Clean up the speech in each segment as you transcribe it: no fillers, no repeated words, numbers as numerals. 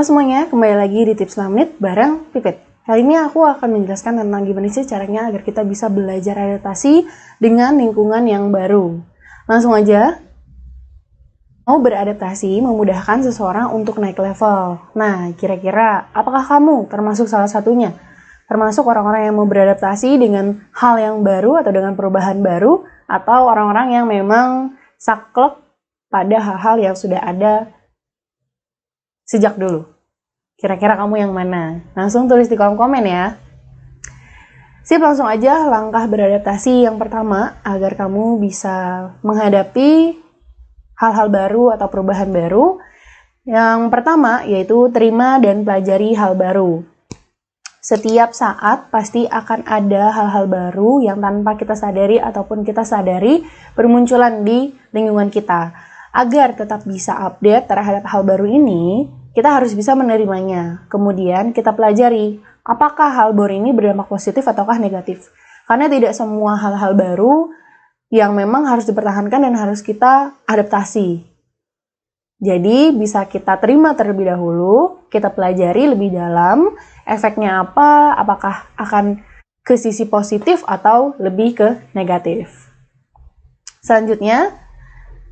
semuanya, kembali lagi di Tips 5 Menit bareng Pipit. Kali ini aku akan menjelaskan tentang gimana sih caranya agar kita bisa belajar adaptasi dengan lingkungan yang baru. Langsung aja, mau beradaptasi memudahkan seseorang untuk naik level. Nah, kira-kira apakah kamu termasuk salah satunya? Termasuk orang-orang yang mau beradaptasi dengan hal yang baru atau dengan perubahan baru, atau orang-orang yang memang saklek pada hal-hal yang sudah ada sejak dulu. Kira-kira kamu yang mana? Langsung tulis di kolom komen ya. Sip, langsung aja langkah beradaptasi yang pertama agar kamu bisa menghadapi hal-hal baru atau perubahan baru. Yang pertama yaitu terima dan pelajari hal baru. Setiap saat pasti akan ada hal-hal baru yang tanpa kita sadari ataupun kita sadari bermunculan di lingkungan kita. Agar tetap bisa update terhadap hal baru ini, kita harus bisa menerimanya. Kemudian kita pelajari apakah hal baru ini berdampak positif ataukah negatif. Karena tidak semua hal-hal baru yang memang harus dipertahankan dan harus kita adaptasi. Jadi bisa kita terima terlebih dahulu, kita pelajari lebih dalam, efeknya apa, apakah akan ke sisi positif atau lebih ke negatif. Selanjutnya,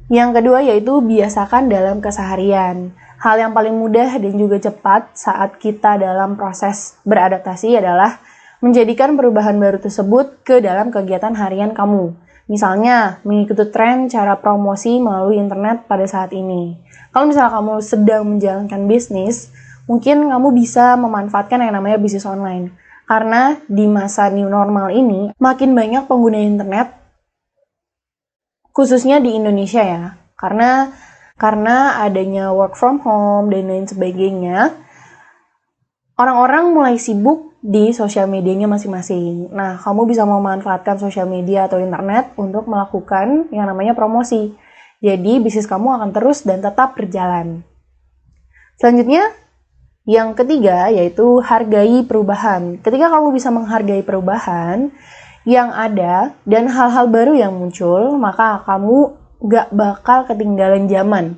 yang kedua yaitu biasakan dalam keseharian. Hal yang paling mudah dan juga cepat saat kita dalam proses beradaptasi adalah menjadikan perubahan baru tersebut ke dalam kegiatan harian kamu. Misalnya, mengikuti tren cara promosi melalui internet pada saat ini. Kalau misalnya kamu sedang menjalankan bisnis, mungkin kamu bisa memanfaatkan yang namanya bisnis online. Karena di masa new normal ini, makin banyak pengguna internet, khususnya di Indonesia ya. Karena adanya work from home dan lain sebagainya, orang-orang mulai sibuk di sosial medianya masing-masing. Nah, kamu bisa memanfaatkan sosial media atau internet untuk melakukan yang namanya promosi. Jadi, bisnis kamu akan terus dan tetap berjalan. Selanjutnya, yang ketiga yaitu hargai perubahan. Ketika kamu bisa menghargai perubahan yang ada dan hal-hal baru yang muncul, maka kamu gak bakal ketinggalan zaman.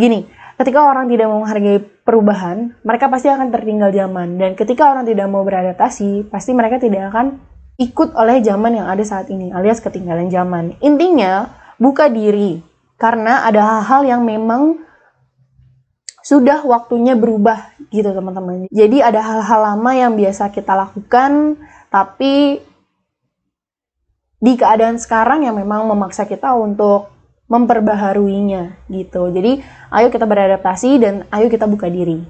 Gini, ketika orang tidak mau menghargai perubahan, mereka pasti akan tertinggal zaman. Dan ketika orang tidak mau beradaptasi, pasti mereka tidak akan ikut oleh zaman yang ada saat ini, alias ketinggalan zaman. Intinya, buka diri. Karena ada hal-hal yang memang sudah waktunya berubah gitu teman-teman. Jadi ada hal-hal lama yang biasa kita lakukan, tapi di keadaan sekarang yang memang memaksa kita untuk memperbaharuinya gitu. Jadi ayo kita beradaptasi dan ayo kita buka diri.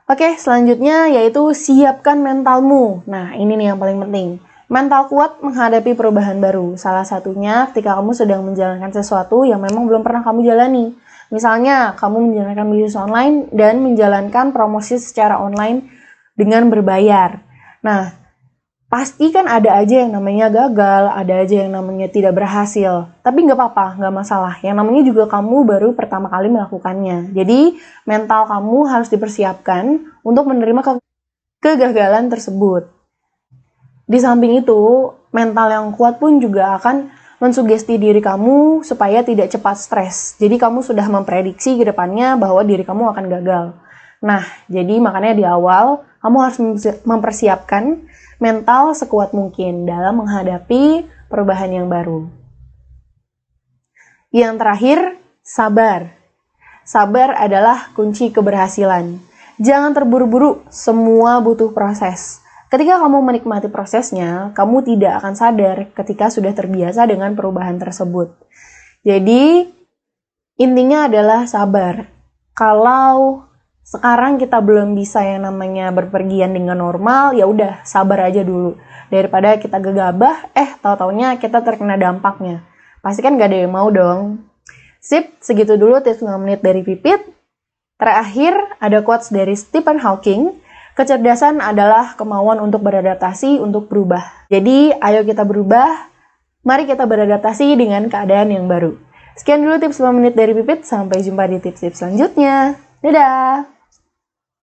Oke, selanjutnya yaitu siapkan mentalmu. Nah, ini nih yang paling penting. Mental kuat menghadapi perubahan baru. Salah satunya ketika kamu sedang menjalankan sesuatu yang memang belum pernah kamu jalani. Misalnya, kamu menjalankan bisnis online dan menjalankan promosi secara online dengan berbayar. Nah, pasti kan ada aja yang namanya gagal, ada aja yang namanya tidak berhasil. Tapi nggak apa-apa, nggak masalah. Yang namanya juga kamu baru pertama kali melakukannya. Jadi, mental kamu harus dipersiapkan untuk menerima kegagalan tersebut. Di samping itu, mental yang kuat pun juga akan mensugesti diri kamu supaya tidak cepat stres. Jadi kamu sudah memprediksi ke depannya bahwa diri kamu akan gagal. Nah, jadi makanya di awal kamu harus mempersiapkan mental sekuat mungkin dalam menghadapi perubahan yang baru. Yang terakhir, sabar. Sabar adalah kunci keberhasilan. Jangan terburu-buru, semua butuh proses. Ketika kamu menikmati prosesnya, kamu tidak akan sadar ketika sudah terbiasa dengan perubahan tersebut. Jadi, intinya adalah sabar. Kalau sekarang kita belum bisa yang namanya berpergian dengan normal, ya udah sabar aja dulu. Daripada kita gegabah, tahu-taunya kita terkena dampaknya. Pasti kan gak ada yang mau dong. Sip, segitu dulu tips 5 menit dari Pipit. Terakhir, ada quotes dari Stephen Hawking. Kecerdasan adalah kemauan untuk beradaptasi, untuk berubah. Jadi, ayo kita berubah. Mari kita beradaptasi dengan keadaan yang baru. Sekian dulu tips 5 menit dari Pipit. Sampai jumpa di tips-tips selanjutnya. Dadah!